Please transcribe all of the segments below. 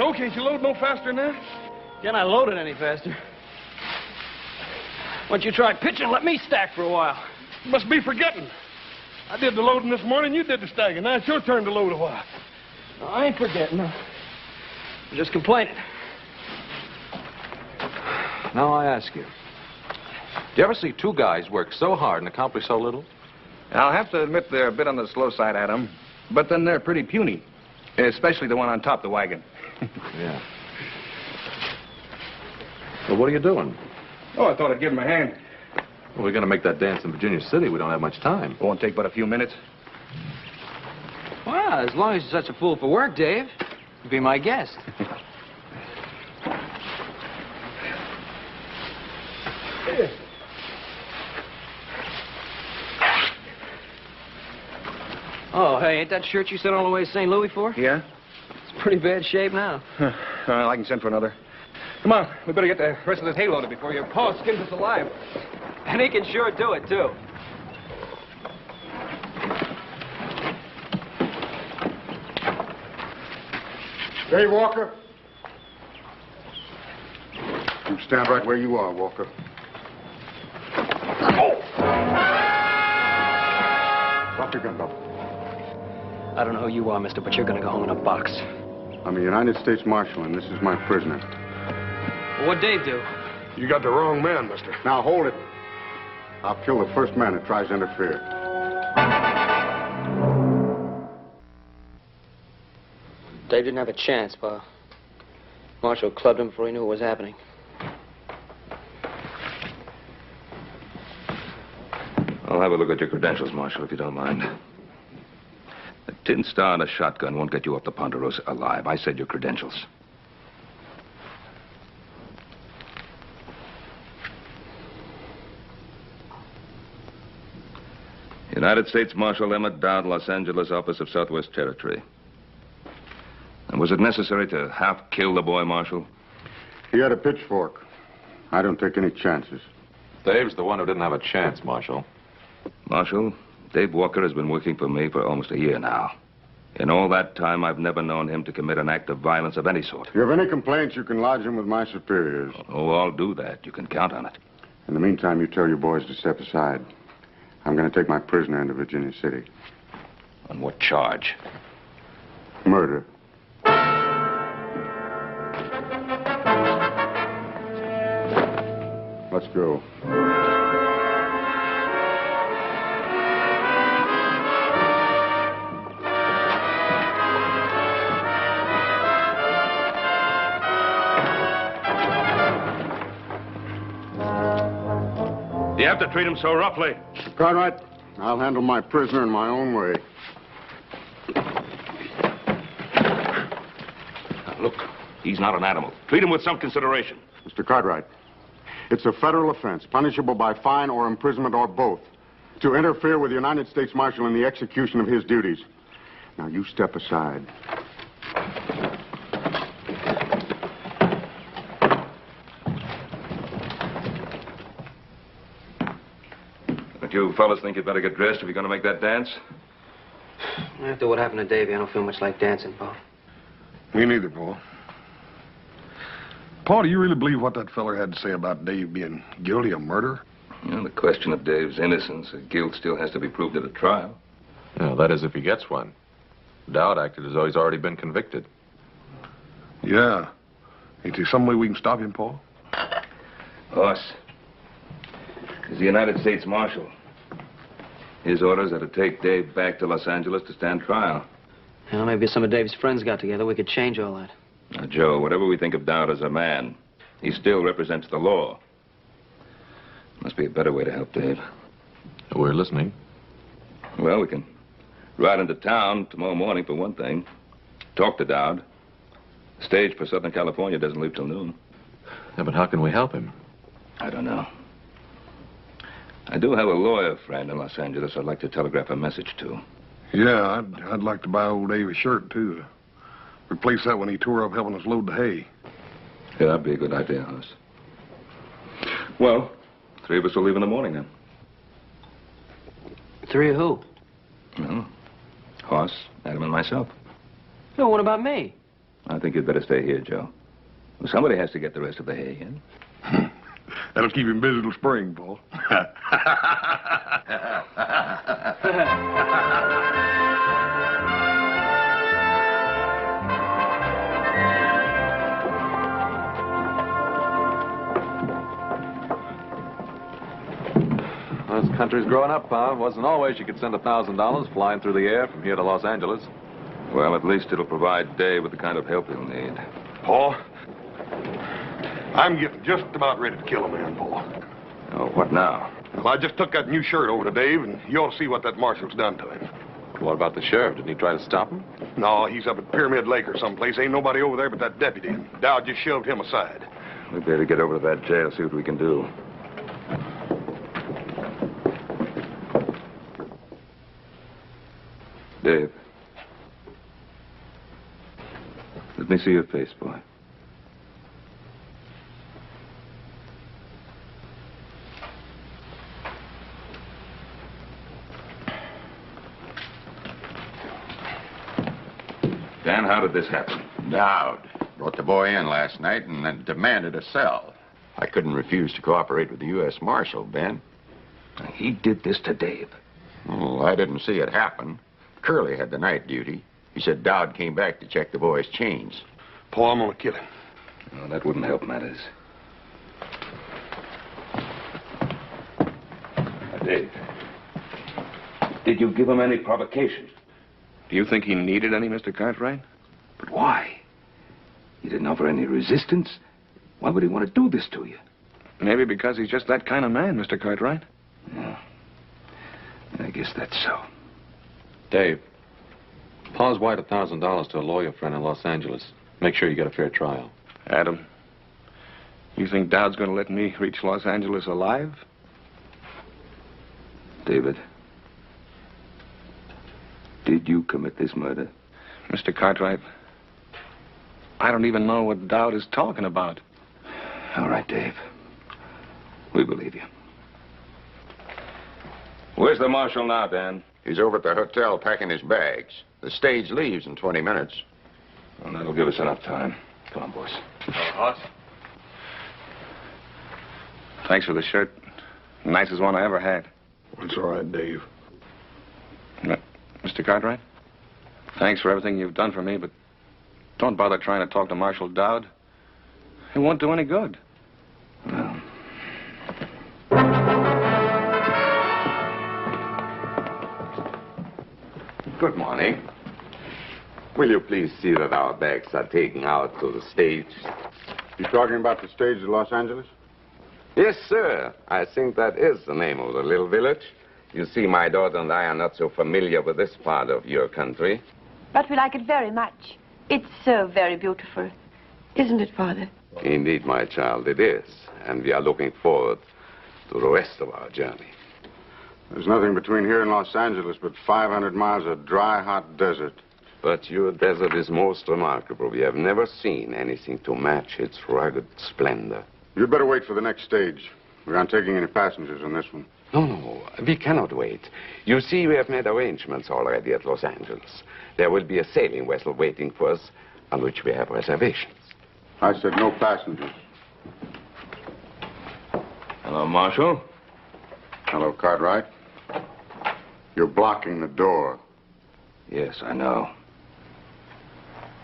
Joe, can't you load no faster than that? Can I load it any faster? Why don't you try pitching and let me stack for a while? You must be forgetting. I did the loading this morning, you did the stacking. Now it's your turn to load a while. No, I ain't forgetting. I'm just complaining. Now I ask you, do you ever see two guys work so hard and accomplish so little? I'll have to admit they're a bit on the slow side, Adam. But then they're pretty puny. Especially the one on top of the wagon. Yeah. Well, what are you doing? Oh, I thought I'd give him a hand. Well, we're going to make that dance in Virginia City. We don't have much time. It won't take but a few minutes. Well, as long as you're such a fool for work, Dave, be my guest. Oh, hey, ain't that shirt you sent all the way to St. Louis for? Yeah? It's pretty bad shape now. Well, I can send for another. Come on, we better get the rest of this hay loaded before your paw skins us alive. And he can sure do it, too. Hey, Walker. You stand right where you are, Walker. Oh! Drop your gun, Bob. I don't know who you are, mister, but you're gonna go home in a box. I'm a United States Marshal, and this is my prisoner. Well, what'd Dave do? You got the wrong man, mister. Now, hold it. I'll kill the first man that tries to interfere. Dave didn't have a chance, Pa. Marshall clubbed him before he knew what was happening. I'll have a look at your credentials, Marshal, if you don't mind. A tin star and a shotgun won't get you up the Ponderosa alive. I said your credentials. United States Marshal Emmett Dowd, Los Angeles, Office of Southwest Territory. And was it necessary to half kill the boy, Marshal? He had a pitchfork. I don't take any chances. Dave's the one who didn't have a chance, Marshal. Marshal, Dave Walker has been working for me for almost a year now. In all that time, I've never known him to commit an act of violence of any sort. If you have any complaints, you can lodge them with my superiors. Oh, I'll do that. You can count on it. In the meantime, you tell your boys to step aside. I'm going to take my prisoner into Virginia City. On what charge? Murder. Let's go. You have to treat him so roughly. Cartwright, I'll handle my prisoner in my own way. Now, look, he's not an animal. Treat him with some consideration. Mr. Cartwright, it's a federal offense, punishable by fine or imprisonment or both, to interfere with the United States Marshal in the execution of his duties. Now, you step aside. Don't you fellas think you'd better get dressed if you're going to make that dance? After what happened to Davey, I don't feel much like dancing, Pa. Me neither, Paul. Paul, do you really believe what that feller had to say about Dave being guilty of murder? You know, the question of Dave's innocence or guilt still has to be proved at a trial. Yeah, that is if he gets one. Dowd acted as though he's already been convicted. Yeah. Ain't there some way we can stop him, Paul? Us. He's the United States Marshal. His orders are to take Dave back to Los Angeles to stand trial. Well, maybe some of Dave's friends got together. We could change all that. Now, Joe, whatever we think of Dowd as a man, he still represents the law. Must be a better way to help Dave. We're listening. Well, we can ride into town tomorrow morning, for one thing. Talk to Dowd. The stage for Southern California doesn't leave till noon. Yeah, but how can we help him? I don't know. I do have a lawyer friend in Los Angeles I'd like to telegraph a message to. Yeah, I'd like to buy old Dave a shirt, too. Replace that when he tore up helping us load the hay. Yeah, that'd be a good idea, Hoss. Well, 3 of us will leave in the morning, then. 3 of who? Well, Hoss, Adam, and myself. No, what about me? I think you'd better stay here, Joe. Well, somebody has to get the rest of the hay in. That'll keep him busy till spring, Paul. This country's growing up, Pa. It wasn't always you could send $1,000 flying through the air from here to Los Angeles. Well, at least it'll provide Dave with the kind of help he'll need. Paul, I'm getting just about ready to kill a man, Paul. Oh, what now? Well, I just took that new shirt over to Dave, and you ought to see what that marshal's done to him. What about the sheriff? Didn't he try to stop him? No, he's up at Pyramid Lake or someplace. Ain't nobody over there but that deputy. Dowd just shoved him aside. We better get over to that jail, see what we can do. Dave. Let me see your face, boy. Dan, how did this happen? Dowd brought the boy in last night and then demanded a cell. I couldn't refuse to cooperate with the U.S. Marshal, Ben. He did this to Dave. Well, I didn't see it happen. Curly had the night duty. He said Dowd came back to check the boy's chains. Paul, I'm gonna kill him. No, that wouldn't help matters. Dave, did you give him any provocation? Do you think he needed any, Mr. Cartwright? But why? You didn't offer any resistance. Why would he want to do this to you? Maybe because he's just that kind of man, Mr. Cartwright. Yeah. I guess that's so. Dave, Pa's wired $1,000 to a lawyer friend in Los Angeles. Make sure you get a fair trial. Adam, you think Dowd's going to let me reach Los Angeles alive? David, did you commit this murder? Mr. Cartwright, I don't even know what Dowd is talking about. All right, Dave. We believe you. Where's the marshal now, Dan? He's over at the hotel packing his bags. The stage leaves in 20 minutes. Well, that'll give us enough time. Come on, boys. Hoss? Thanks for the shirt. Nicest one I ever had. It's all right, Dave. Mr. Cartwright, thanks for everything you've done for me, but don't bother trying to talk to Marshal Dowd. It won't do any good. Well. Good morning. Will you please see that our bags are taken out to the stage? You talking about the stage of Los Angeles? Yes, sir. I think that is the name of the little village. You see, my daughter and I are not so familiar with this part of your country. But we like it very much. It's so very beautiful. Isn't it, Father? Indeed, my child, it is. And we are looking forward to the rest of our journey. There's nothing between here and Los Angeles but 500 miles of dry, hot desert. But your desert is most remarkable. We have never seen anything to match its rugged splendor. You'd better wait for the next stage. We aren't taking any passengers on this one. No, we cannot wait. You see, we have made arrangements already at Los Angeles. There will be a sailing vessel waiting for us on which we have reservations. I said no passengers. Hello, Marshal. Hello, Cartwright. You're blocking the door. Yes, I know.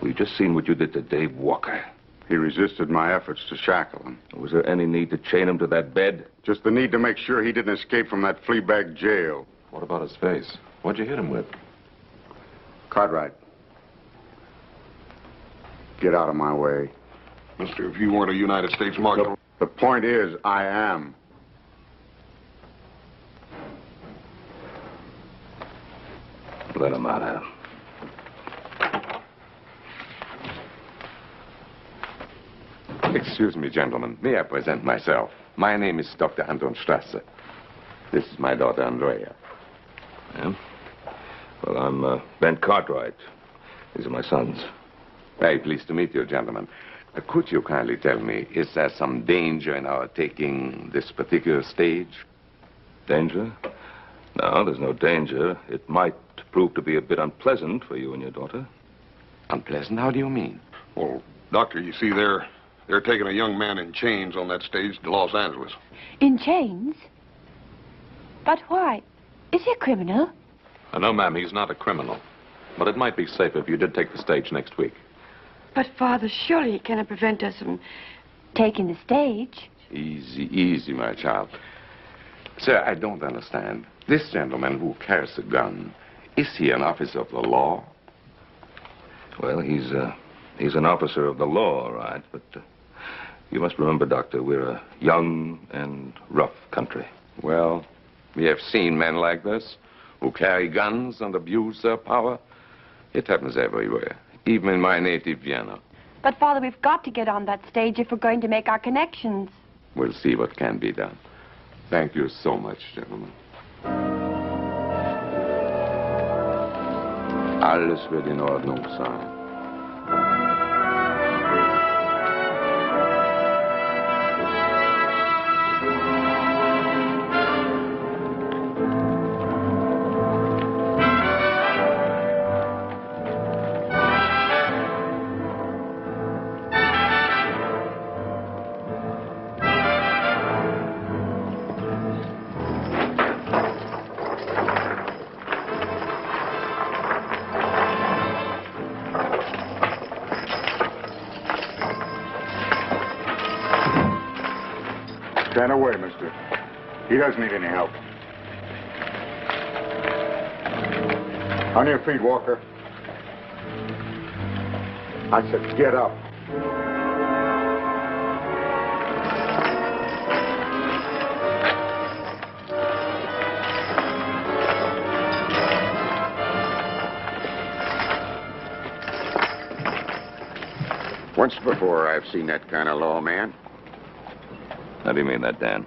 We've just seen what you did to Dave Walker. He resisted my efforts to shackle him. Was there any need to chain him to that bed? Just the need to make sure he didn't escape from that flea bag jail. What about his face? What'd you hit him with? Cartwright. Get out of my way. Mister, if you weren't a United States Marshal... The point is, I am. Let him out, Adam. Excuse me, gentlemen. May I present myself? My name is Dr. Anton Strasser. This is my daughter, Andrea. Yeah? Well, I'm Ben Cartwright. These are my sons. Very pleased to meet you, gentlemen. Could you kindly tell me, is there some danger in our taking this particular stage? Danger? No, there's no danger. It might prove to be a bit unpleasant for you and your daughter. Unpleasant? How do you mean? Well, Doctor, you see, they're taking a young man in chains on that stage to Los Angeles. In chains? But why? Is he a criminal? No, ma'am, he's not a criminal. But it might be safer if you did take the stage next week. But, Father, surely he cannot prevent us from taking the stage. Easy, easy, my child. Sir, I don't understand. This gentleman who carries a gun, is he an officer of the law? Well, he's an officer of the law, all right, but you must remember, Doctor, we're a young and rough country. Well, we have seen men like this who carry guns and abuse their power. It happens everywhere, even in my native Vienna. But, Father, we've got to get on that stage if we're going to make our connections. We'll see what can be done. Thank you so much, gentlemen. Alles wird in Ordnung sein. Stand away, mister. He doesn't need any help. On your feet, Walker. I said get up. Once before, I've seen that kind of law, man. How do you mean that, Dan?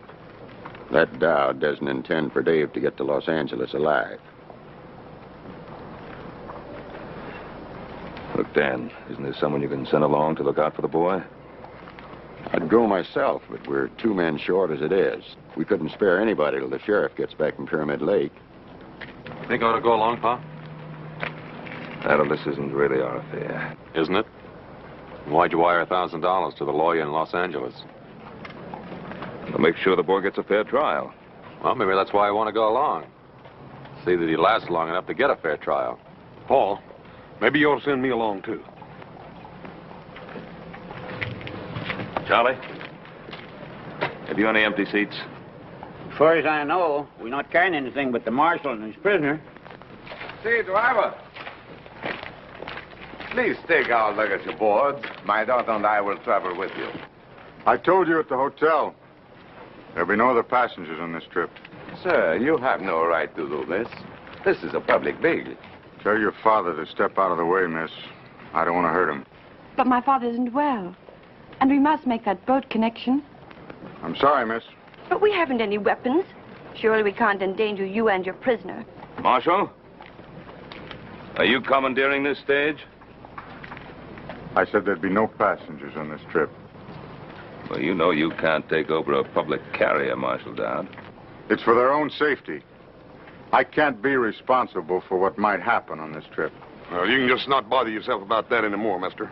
That Dowd doesn't intend for Dave to get to Los Angeles alive. Look, Dan, isn't there someone you can send along to look out for the boy? I'd go myself, but we're 2 men short as it is. We couldn't spare anybody till the sheriff gets back from Pyramid Lake. Think I ought to go along, Pa? Adel, this isn't really our affair. Isn't it? Why'd you wire $1,000 to the lawyer in Los Angeles? We'll make sure the boy gets a fair trial. Well, maybe that's why I want to go along. See that he lasts long enough to get a fair trial. Paul, maybe you ought to send me along, too. Charlie, have you any empty seats? As far as I know, we're not carrying anything but the marshal and his prisoner. Say, driver. Please take our luggage aboard. My daughter and I will travel with you. I told you at the hotel. There'll be no other passengers on this trip. Sir, you have no right to do this. This is a public vehicle. Tell your father to step out of the way, miss. I don't want to hurt him. But my father isn't well. And we must make that boat connection. I'm sorry, miss. But we haven't any weapons. Surely we can't endanger you and your prisoner. Marshal? Are you commandeering this stage? I said there'd be no passengers on this trip. Well, you know you can't take over a public carrier, Marshal Dowd. It's for their own safety. I can't be responsible for what might happen on this trip. Well, you can just not bother yourself about that anymore, mister.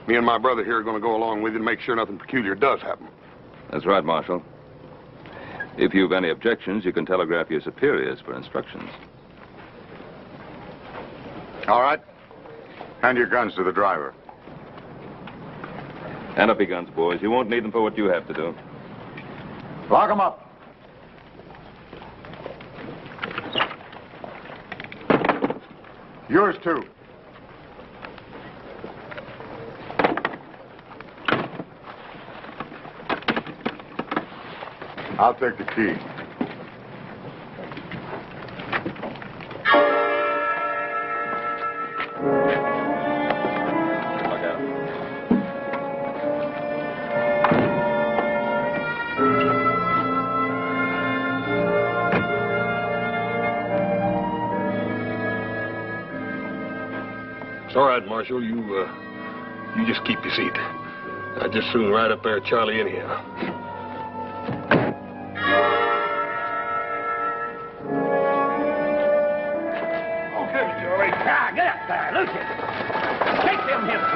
Me and my brother here are going to go along with you to make sure nothing peculiar does happen. That's right, Marshal. If you've any objections, you can telegraph your superiors for instructions. All right. Hand your guns to the driver. Hand up your guns, boys. You won't need them for what you have to do. Lock them up. Yours, too. I'll take the key. Look out. It's all right, Marshal. You just keep your seat. I'd just soon ride up there, Charlie, anyhow. Okay. Joey. Ah, get up there, Lucy. Take them hips,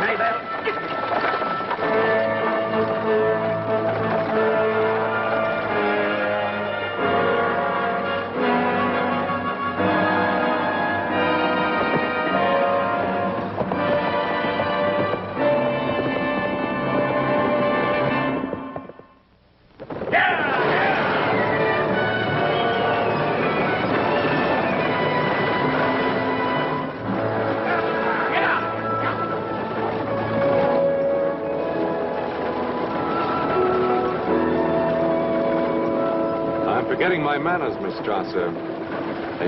Forgetting my manners, Miss Strasser.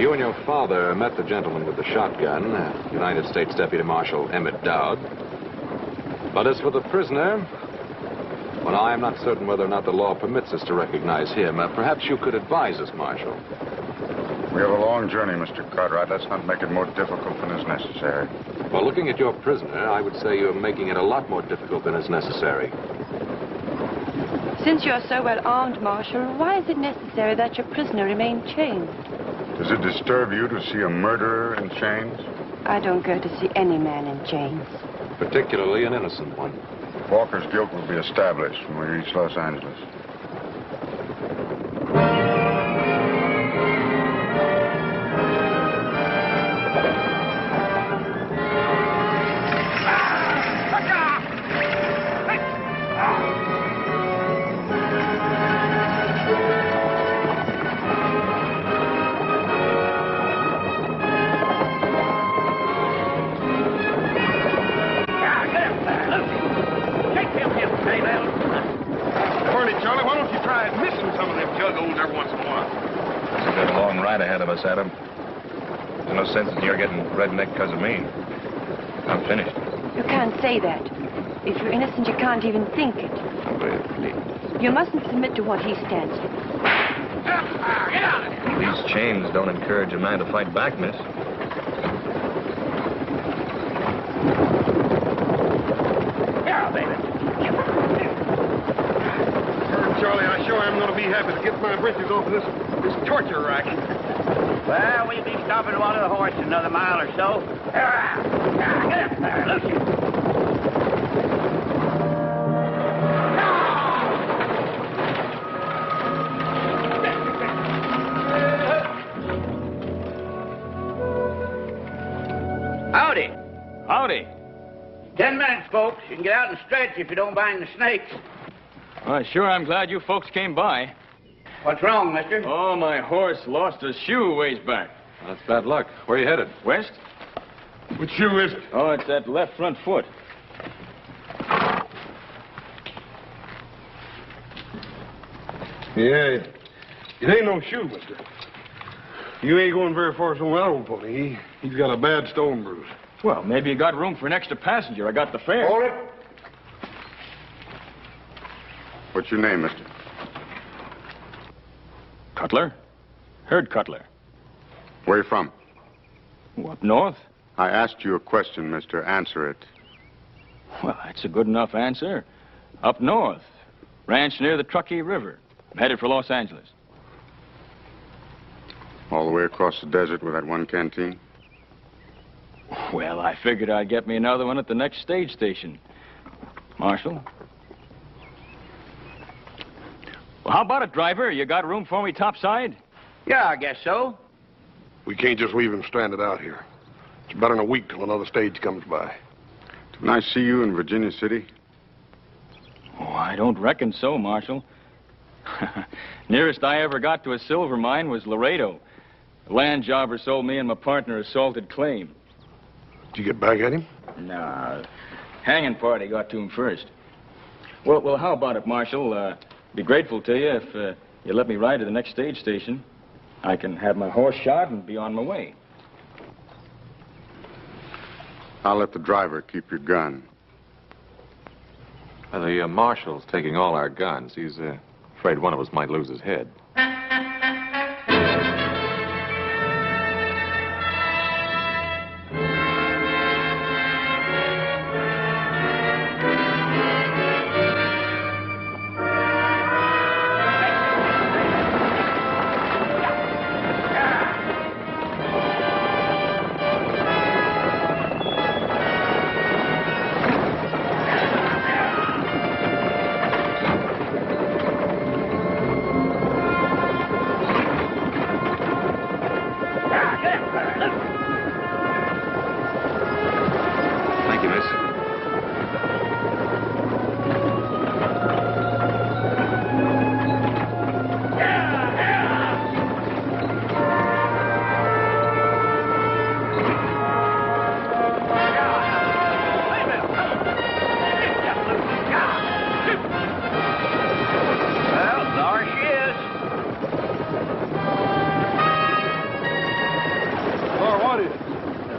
You and your father met the gentleman with the shotgun, United States Deputy Marshal Emmett Dowd. But as for the prisoner, well, I am not certain whether or not the law permits us to recognize him. Perhaps you could advise us, Marshal. We have a long journey, Mr. Cartwright. Let's not make it more difficult than is necessary. Well, looking at your prisoner, I would say you're making it a lot more difficult than is necessary. Since you're so well armed, Marshal, why is it necessary that your prisoner remain chained? Does it disturb you to see a murderer in chains? I don't go to see any man in chains. Particularly an innocent one. Walker's guilt will be established when we reach Los Angeles. Adam. There's no sense in your getting redneck because of me. I'm finished. You can't say that. If you're innocent, you can't even think it. You mustn't submit to what he stands for. Get out of here! These chains don't encourage a man to fight back, miss. Yeah, baby. Charlie, I sure am going to be happy to get my britches off of this torture rack. Well, we'll be stopping one of the horses another mile or so. Get up there, Lucy. Howdy. Howdy. 10 minutes, folks. You can get out and stretch if you don't bang the snakes. Well, sure, I'm glad you folks came by. What's wrong, mister? Oh, my horse lost a shoe ways back. That's bad luck. Where are you headed? West? Which shoe is it? Oh, it's that left front foot. Yeah, it ain't no shoe, mister. You ain't going very far from that old pony. He's got a bad stone bruise. Well, maybe you got room for an extra passenger. I got the fare. Hold it. What's your name, mister? Cutler? Herd Cutler. Where you from? Up north? I asked you a question, mister. Answer it. Well, that's a good enough answer. Up north. Ranch near the Truckee River. I'm headed for Los Angeles. All the way across the desert with that one canteen? Well, I figured I'd get me another one at the next stage station. Marshal? Well, how about it, driver? You got room for me topside? Yeah, I guess so. We can't just leave him stranded out here. It's better than a week till another stage comes by. Didn't I see you in Virginia City? Oh, I don't reckon so, Marshal. Nearest I ever got to a silver mine was Laredo. The land jobber sold me and my partner a salted claim. Did you get back at him? No, hanging party got to him first. Well, how about it, Marshal? Be grateful to you if you let me ride to the next stage station. I can have my horse shot and be on my way. I'll let the driver keep your gun. The marshal's taking all our guns. He's afraid one of us might lose his head.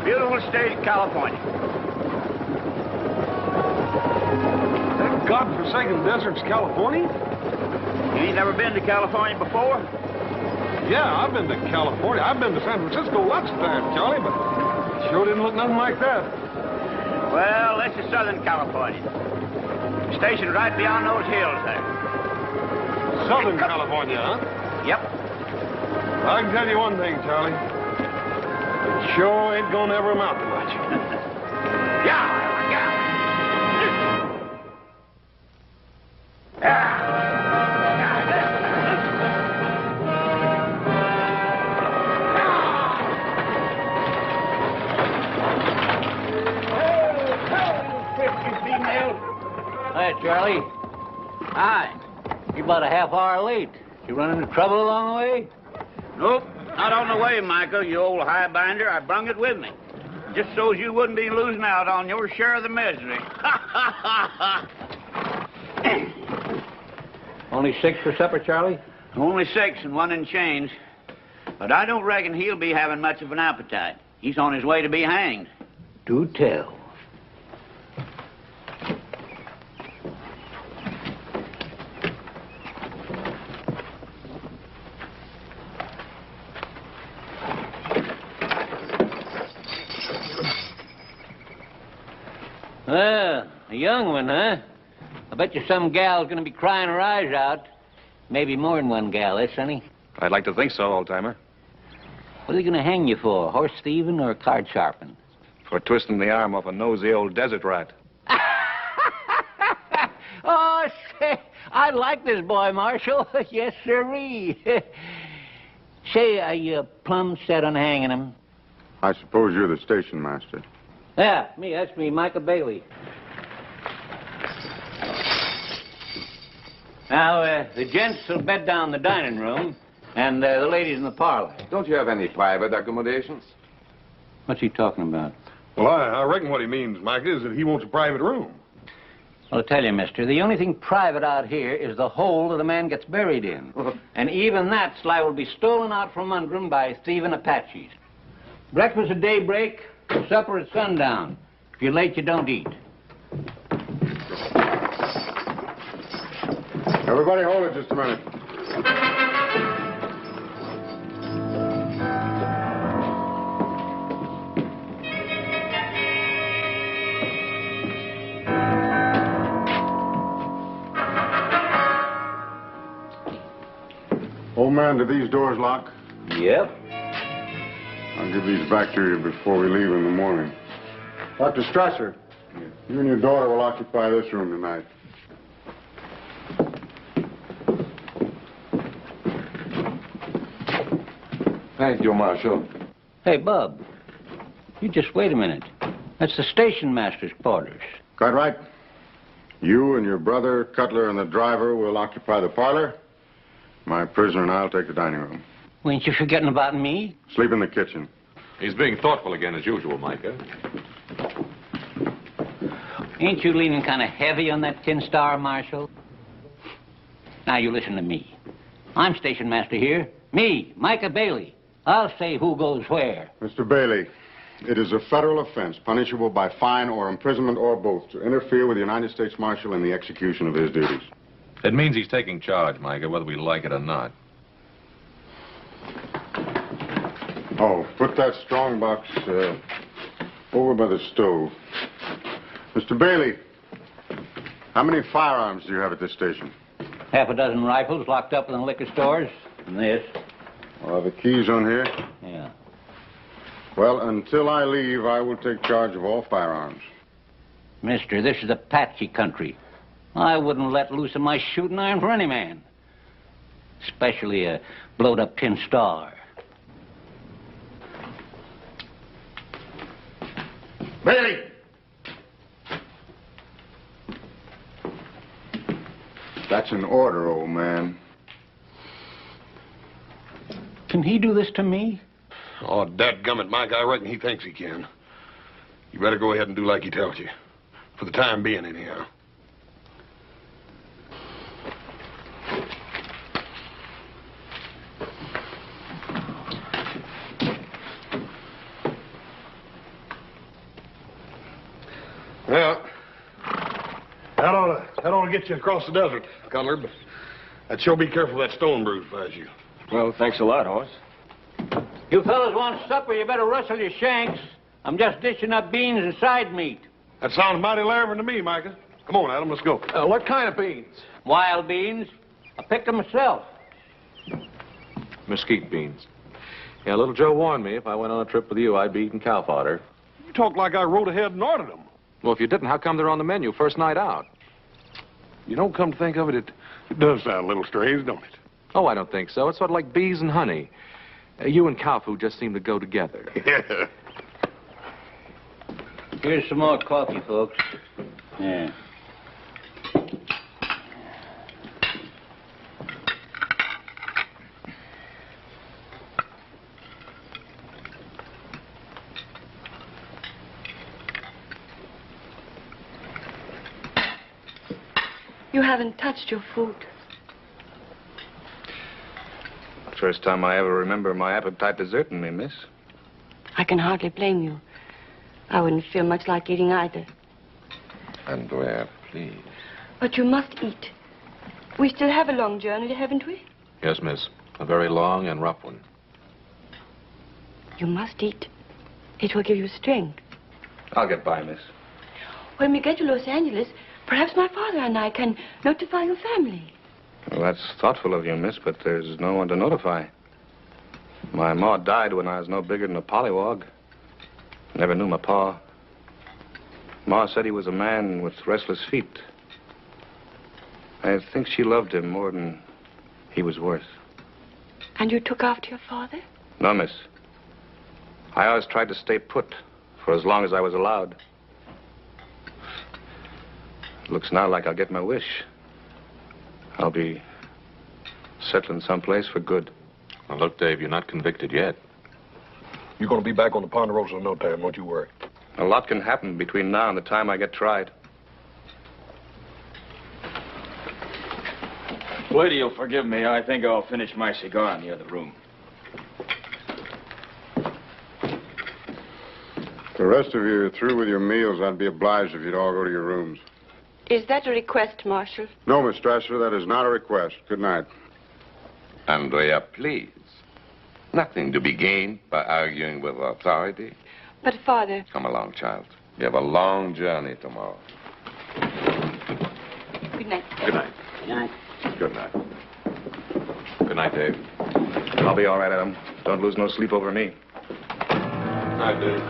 Beautiful state of California. That godforsaken desert's California? You ain't never been to California before? Yeah, I've been to California. I've been to San Francisco lots of times, Charlie, but it sure didn't look nothing like that. Well, this is Southern California. Stationed right beyond those hills there. Southern California, huh? Yep. I can tell you one thing, Charlie. It sure ain't gonna ever amount to much. Yeah. Hi, Charlie. Hi. You're about a half hour late. You run into trouble along the way? Nope, not on the way, Michael, you old highbinder. I brung it with me. Just so's you wouldn't be losing out on your share of the misery. Only 6 for supper, Charlie? Only 6 and 1 in change. But I don't reckon he'll be having much of an appetite. He's on his way to be hanged. Do tell. Well, a young one, huh? I bet you some gal's gonna be crying her eyes out. Maybe more than one gal, eh, Sonny? I'd like to think so, old-timer. What are they gonna hang you for? Horse thieving or card sharping? For twisting the arm off a nosy old desert rat. Oh, say, I like this boy, Marshal. Yes, sirree. Say, are you plumb set on hanging him? I suppose you're the station master. Yeah, me. That's me, Micah Bailey. Now, the gents will bed down in the dining room, and the ladies in the parlor. Don't you have any private accommodations? What's he talking about? Well, I reckon what he means, Mike, is that he wants a private room. Well, I'll tell you, mister, the only thing private out here is the hole that the man gets buried in. And even that's liable to be stolen out from under him by thieving Apaches. Breakfast at daybreak, supper at sundown. If you're late, you don't eat. Everybody hold it just a minute. Old man, do these doors lock? Yep. I'll give these back to you before we leave in the morning. Dr. Strasser, you and your daughter will occupy this room tonight. Thank you, Marshal. Hey, Bub, you just wait a minute. That's the station master's quarters. Quite right. You and your brother, Cutler, and the driver will occupy the parlor. My prisoner and I'll take the dining room. Well, ain't you forgetting about me? Sleep in the kitchen. He's being thoughtful again, as usual, Micah. Ain't you leaning kind of heavy on that tin star, Marshal? Now, you listen to me. I'm station master here. Me, Micah Bailey. I'll say who goes where. Mr. Bailey, it is a federal offense punishable by fine or imprisonment or both to interfere with the United States Marshal in the execution of his duties. It means he's taking charge, Micah, whether we like it or not. Oh, put that strong box over by the stove. Mr. Bailey, how many firearms do you have at this station? Half a dozen rifles locked up in the liquor stores. And this. Are the keys on here? Yeah. Well, until I leave, I will take charge of all firearms. Mister, this is Apache country. I wouldn't let loose of my shooting iron for any man. Especially a blowed-up tin star. Bailey! That's an order, old man. Can he do this to me? Oh, dadgummit, Mike, I reckon he thinks he can. You better go ahead and do like he tells you. For the time being, anyhow. That ought to get you across the desert, Cutler, but I'd sure be careful of that stone bruise if I was you. Well, thanks a lot, Horace. You fellas want supper, you better rustle your shanks. I'm just dishing up beans and side meat. That sounds mighty lavering to me, Micah. Come on, Adam, let's go. What kind of beans? Wild beans. I picked them myself. Mesquite beans. Yeah, little Joe warned me if I went on a trip with you, I'd be eating cow fodder. You talk like I rode ahead and ordered them. Well, if you didn't, how come they're on the menu first night out? You don't come to think of it, it does sound a little strange, don't it? Oh, I don't think so. It's sort of like bees and honey. You and cow food just seem to go together. Yeah. Here's some more coffee, folks. Yeah. You haven't touched your food. First time I ever remember my appetite deserting me, miss. I can hardly blame you. I wouldn't feel much like eating either. Andrea, please. But you must eat. We still have a long journey, haven't we? Yes, miss. A very long and rough one. You must eat. It will give you strength. I'll get by, miss. When we get to Los Angeles, perhaps my father and I can notify your family. Well, that's thoughtful of you, miss, but there's no one to notify. My ma died when I was no bigger than a pollywog. Never knew my pa. Ma said he was a man with restless feet. I think she loved him more than he was worth. And you took after your father? No, miss. I always tried to stay put for as long as I was allowed. Looks now like I'll get my wish. I'll be settling someplace for good. Now, look, Dave, you're not convicted yet. You're going to be back on the Ponderosa in no time, don't you worry. A lot can happen between now and the time I get tried. Lady, you'll forgive me. I think I'll finish my cigar in the other room. If the rest of you are through with your meals, I'd be obliged if you'd all go to your rooms. Is that a request, Marshal? No, Miss Strasser, that is not a request. Good night. Andrea, please. Nothing to be gained by arguing with authority. But, Father... Come along, child. You have a long journey tomorrow. Good night. Good night. Good night. Good night. Good night, Dave. I'll be all right, Adam. Don't lose no sleep over me. Night, Dave.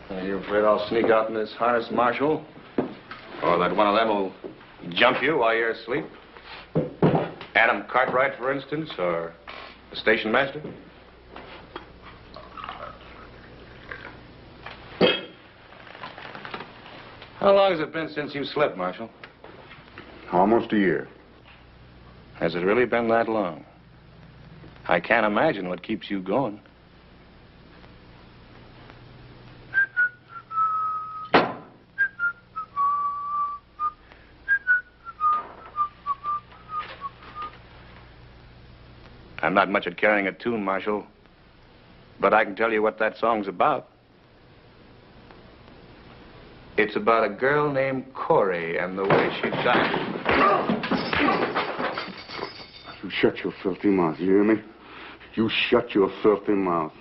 Are you afraid I'll sneak out in this harness, Marshal? Or that one of them will jump you while you're asleep? Adam Cartwright, for instance, or the station master? How long has it been since you slept, Marshal? Almost a year. Has it really been that long? I can't imagine what keeps you going. I'm not much at carrying a tune, Marshal, but I can tell you what that song's about. It's about a girl named Corey and the way she shines. You shut your filthy mouth, you hear me? You shut your filthy mouth.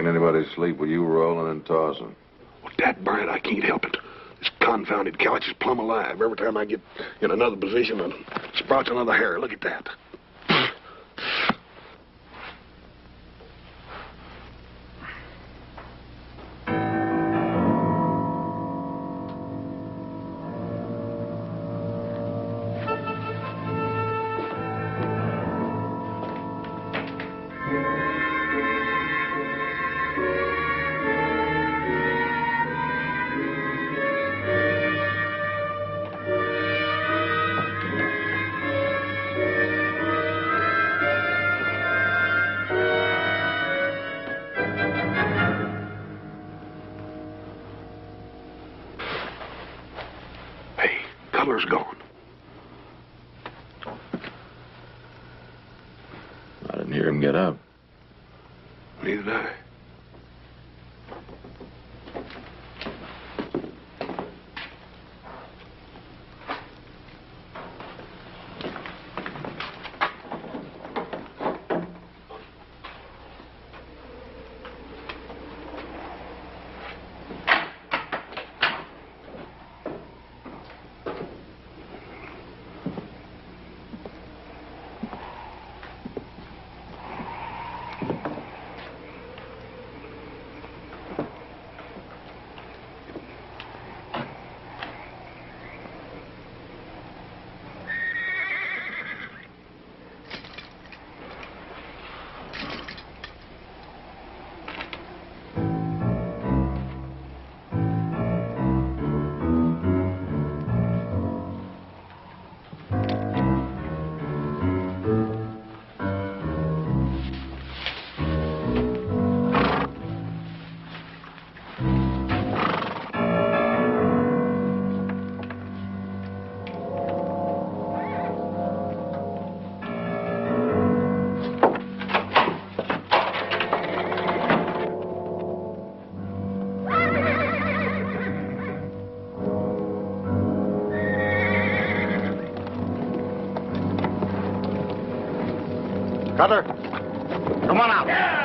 making anybody sleep with you rolling and tossing. Well, Dad burn it, I can't help it. This confounded couch is plumb alive. Every time I get in another position, it sprouts another hair. Look at that. Cutler's gone. I didn't hear him get up. Neither did I. Cutler! Come on out.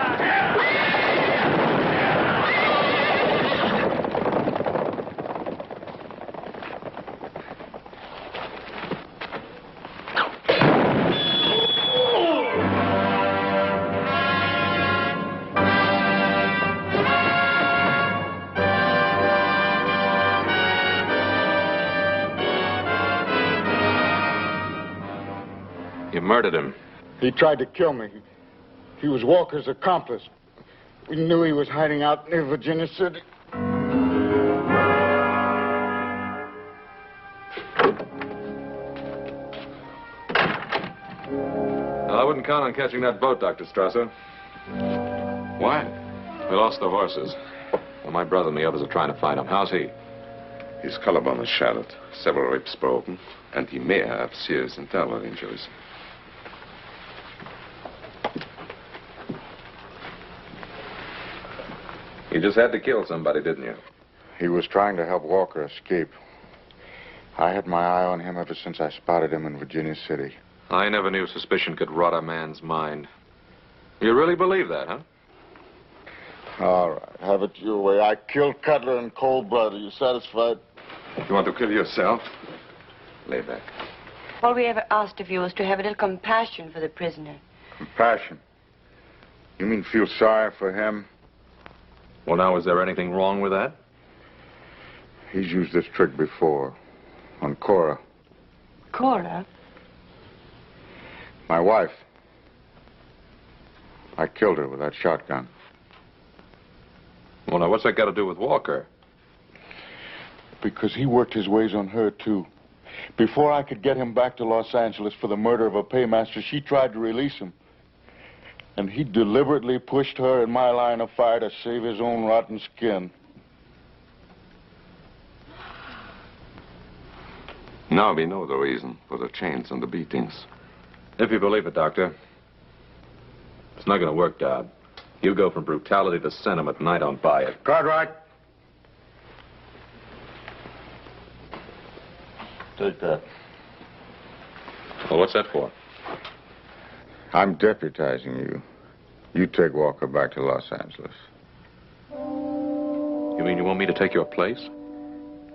You murdered him. He tried to kill me. He was Walker's accomplice. We knew he was hiding out near Virginia City. Well, I wouldn't count on catching that boat, Dr. Strasser. Why? We lost the horses. Well, my brother and the others are trying to find him. How's he? His collarbone is shattered, several ribs broken, and he may have serious internal injuries. You just had to kill somebody, didn't you? He was trying to help Walker escape. I had my eye on him ever since I spotted him in Virginia City. I never knew suspicion could rot a man's mind. You really believe that, huh? All right, have it your way. I killed Cutler in cold blood. Are you satisfied? You want to kill yourself? Lay back. All we ever asked of you was to have a little compassion for the prisoner. Compassion? You mean feel sorry for him? Well, now, is there anything wrong with that? He's used this trick before. On Cora. Cora? My wife. I killed her with that shotgun. Well, now, what's that got to do with Walker? Because he worked his ways on her, too. Before I could get him back to Los Angeles for the murder of a paymaster, she tried to release him. And he deliberately pushed her in my line of fire to save his own rotten skin. Now we know the reason for the chains and the beatings. If you believe it, Doctor, it's not going to work, Dodd. You go from brutality to sentiment, and I don't buy it. Cartwright. Take that. Well, what's that for? I'm deputizing you. You take Walker back to Los Angeles. You mean you want me to take your place?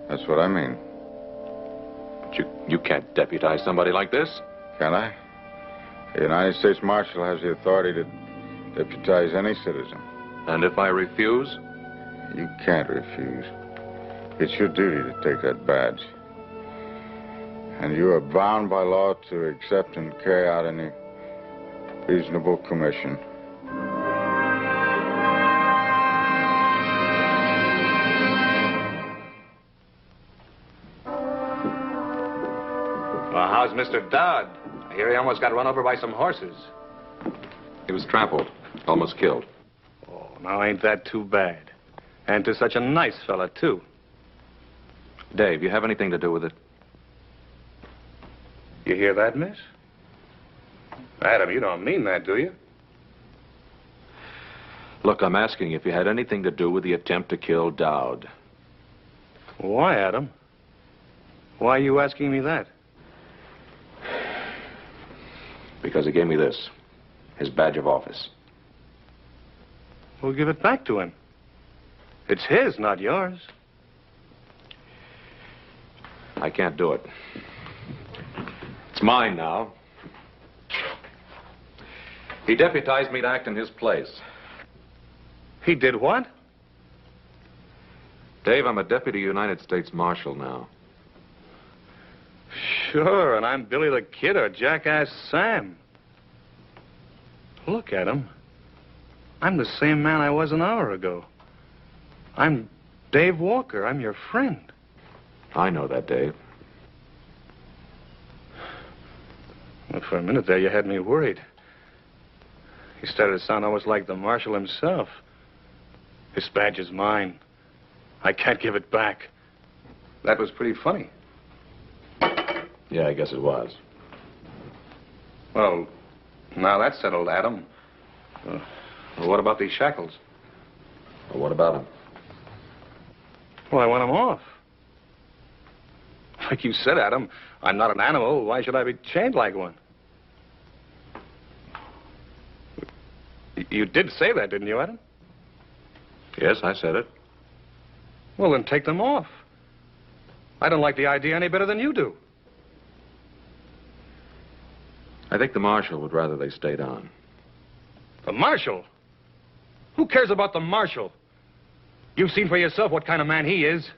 That's what I mean. But you can't deputize somebody like this. Can I? The United States Marshal has the authority to deputize any citizen. And if I refuse? You can't refuse. It's your duty to take that badge. And you are bound by law to accept and carry out any reasonable commission. Well, how's Mr. Dodd? I hear he almost got run over by some horses. He was trampled, almost killed. Oh, now ain't that too bad? And to such a nice fella, too. Dave, you have anything to do with it? You hear that, miss? Adam, you don't mean that, do you? Look, I'm asking if you had anything to do with the attempt to kill Dowd. Why, Adam? Why are you asking me that? Because he gave me this, his badge of office. We'll give it back to him. It's his, not yours. I can't do it. It's mine now. He deputized me to act in his place. He did what? Dave, I'm a deputy United States Marshal now. Sure, and I'm Billy the Kid or Jackass Sam. Look at him. I'm the same man I was an hour ago. I'm Dave Walker. I'm your friend. I know that, Dave. Well, for a minute there, you had me worried. You started to sound almost like the Marshal himself. This badge is mine. I can't give it back. That was pretty funny. Yeah, I guess it was. Well, now that's settled, Adam. Well, what about these shackles? Well, what about him? Well, I want them off. Like you said, Adam, I'm not an animal. Why should I be chained like one? You did say that, didn't you, Adam? Yes, I said it. Well, then take them off. I don't like the idea any better than you do. I think the Marshal would rather they stayed on. The Marshal? Who cares about the Marshal? You've seen for yourself what kind of man he is.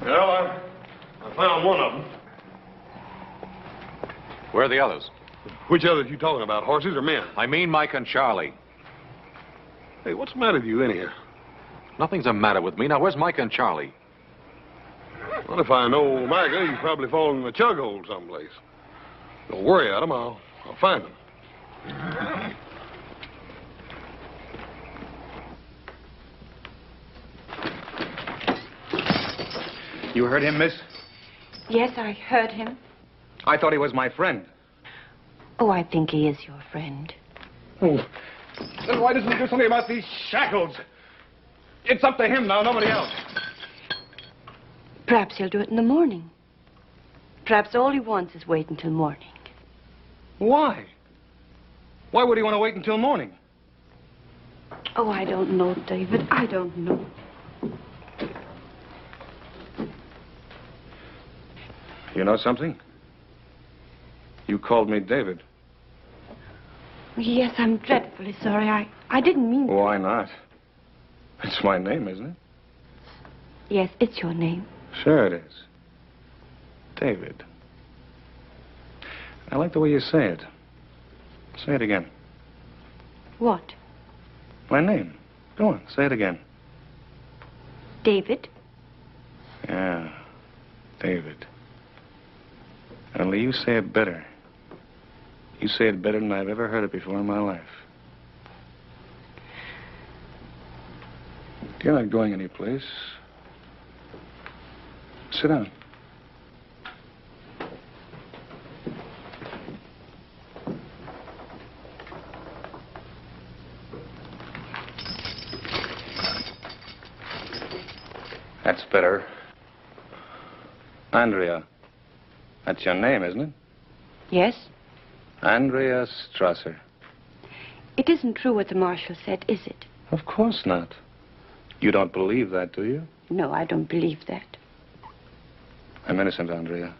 Well, I found one of them. Where are the others? Which others you talking about, horses or men? I mean Mike and Charlie. Hey, what's the matter with you in here? Nothing's the matter with me. Now, where's Mike and Charlie? Well, if I know Micah, he's probably fallen in the chug hole someplace. Don't worry, Adam. I'll find him. You heard him, miss? Yes, I heard him. I thought he was my friend. Oh, I think he is your friend. Oh. Then why doesn't he do something about these shackles? It's up to him now, nobody else. Perhaps he'll do it in the morning. Perhaps all he wants is wait until morning. Why? Why would he want to wait until morning? Oh, I don't know, David. I don't know. You know something? You called me David. Yes, I'm dreadfully sorry. I didn't mean to. Why not? It's my name, isn't it? Yes, it's your name. Sure it is. David. I like the way you say it. Say it again. What? My name. Go on, say it again. David? Yeah, David. Only you say it better. You say it better than I've ever heard it before in my life. You're not going anyplace. Sit down. That's better. Andrea. That's your name, isn't it? Yes? Andrea Strasser. It isn't true what the marshal said, is it? Of course not. You don't believe that, do you? No, I don't believe that. I'm innocent, Andrea.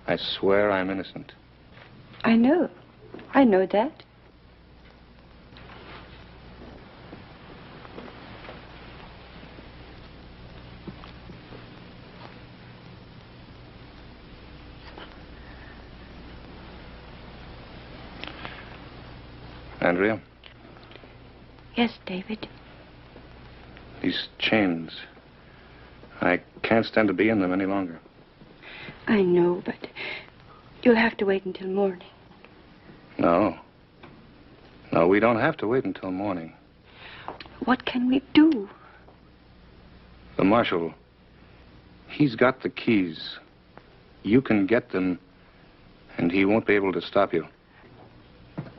I swear I'm innocent. I know. I know that. Andrea? Yes, David. These chains. I can't stand to be in them any longer. I know, but you'll have to wait until morning. No. No, we don't have to wait until morning. What can we do? The marshal, he's got the keys. You can get them, and he won't be able to stop you.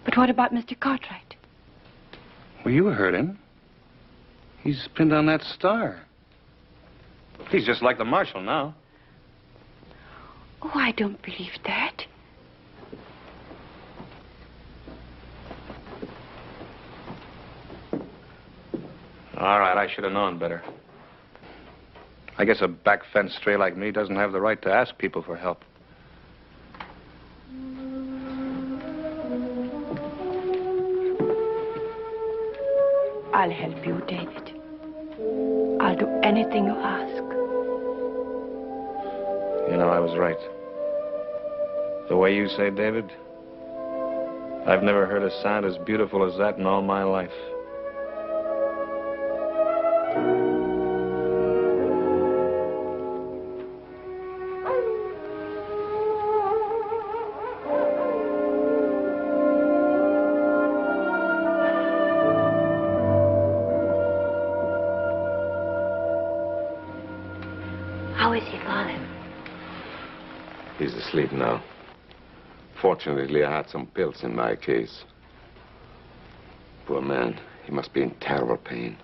But what about Mr. Cartwright? Well, you heard him. He's pinned on that star. He's just like the marshal now. Oh, I don't believe that. All right, I should have known better. I guess a back fence stray like me doesn't have the right to ask people for help. I'll help you, David. I'll do anything you ask. You know, I was right. The way you say, David, I've never heard a sound as beautiful as that in all my life. How is he, Father? He's asleep now. Fortunately, I had some pills in my case. Poor man. He must be in terrible pain.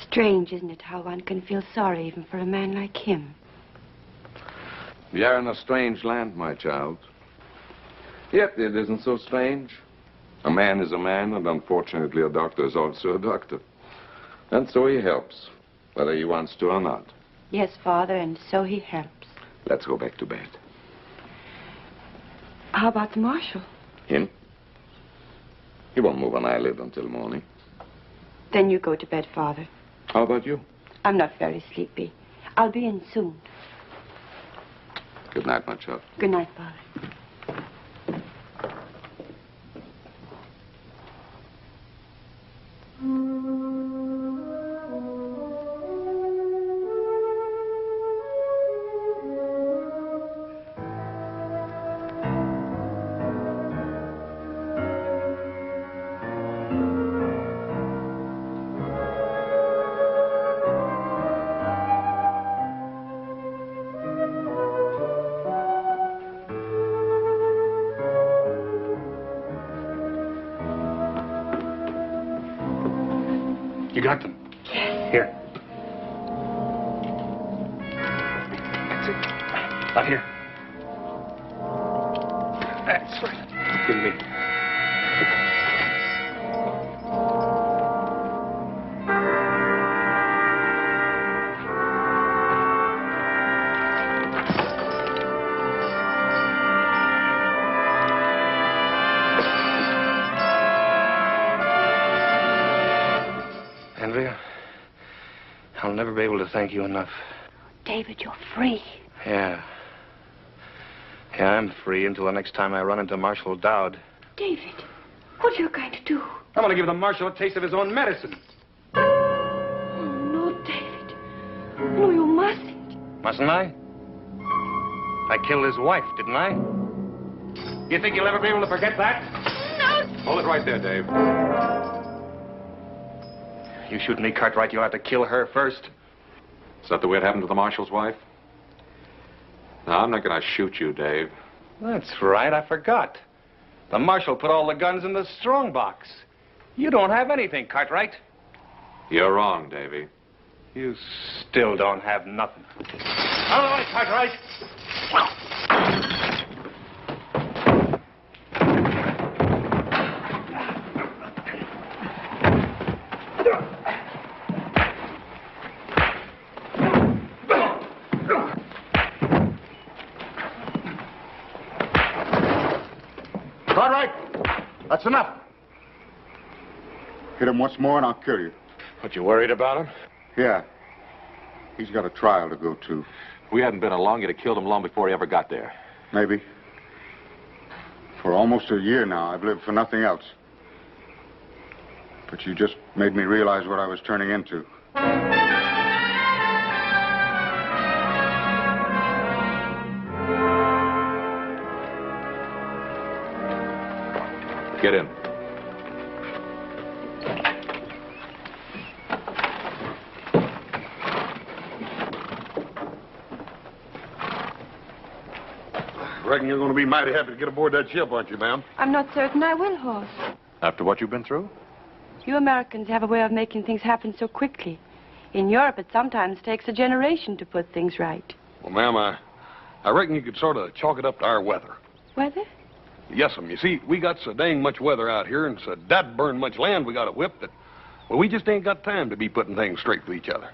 Strange, isn't it, how one can feel sorry even for a man like him? We are in a strange land, my child. Yet it isn't so strange. A man is a man, and unfortunately a doctor is also a doctor. And so he helps, whether he wants to or not. Yes, Father, and so he helps. Let's go back to bed. How about the marshal? Him? He won't move an eyelid until morning. Then you go to bed, Father. How about you? I'm not very sleepy. I'll be in soon. Good night, my child. Good night, Father. You got them? Yes. Here. That's it. Out here. That's right. Give me. Andrea, I'll never be able to thank you enough. David, you're free. Yeah. Yeah, I'm free until the next time I run into Marshal Dowd. David, what are you going to do? I'm going to give the Marshal a taste of his own medicine. Oh, no, David. No, you mustn't. Mustn't I? I killed his wife, didn't I? You think you'll ever be able to forget that? No. Hold it right there, Dave. You shoot me, Cartwright, you'll have to kill her first. Is that the way it happened to the marshal's wife? No, I'm not going to shoot you, Dave. That's right, I forgot. The Marshal put all the guns in the strong box. You don't have anything, Cartwright. You're wrong, Davy. You still don't have nothing. Out of the way, Cartwright! Cartwright, that's enough. Hit him once more and I'll kill you. What, you worried about him? Yeah. He's got a trial to go to. If we hadn't been along, you'd have killed him long before he ever got there. Maybe. For almost a year now, I've lived for nothing else. But you just made me realize what I was turning into. Get in. Reckon you're going to be mighty happy to get aboard that ship, aren't you, ma'am? I'm not certain I will, Hoss. After what you've been through? You Americans have a way of making things happen so quickly. In Europe, it sometimes takes a generation to put things right. Well, ma'am, I reckon you could sort of chalk it up to our weather. Weather? Yes'm. You see, we got so dang much weather out here and so that burn much land we got to whip that, well, we just ain't got time to be putting things straight with each other.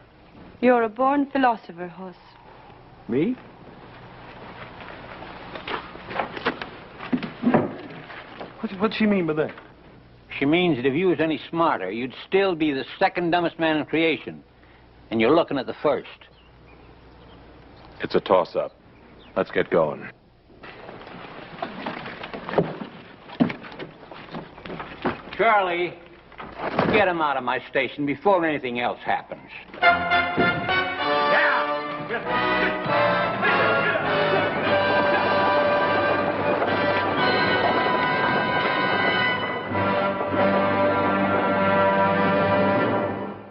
You're a born philosopher, Hoss. Me? What's she mean by that? She means that if you was any smarter, you'd still be the second dumbest man in creation. And you're looking at the first. It's a toss-up. Let's get going. Charlie, get him out of my station before anything else happens.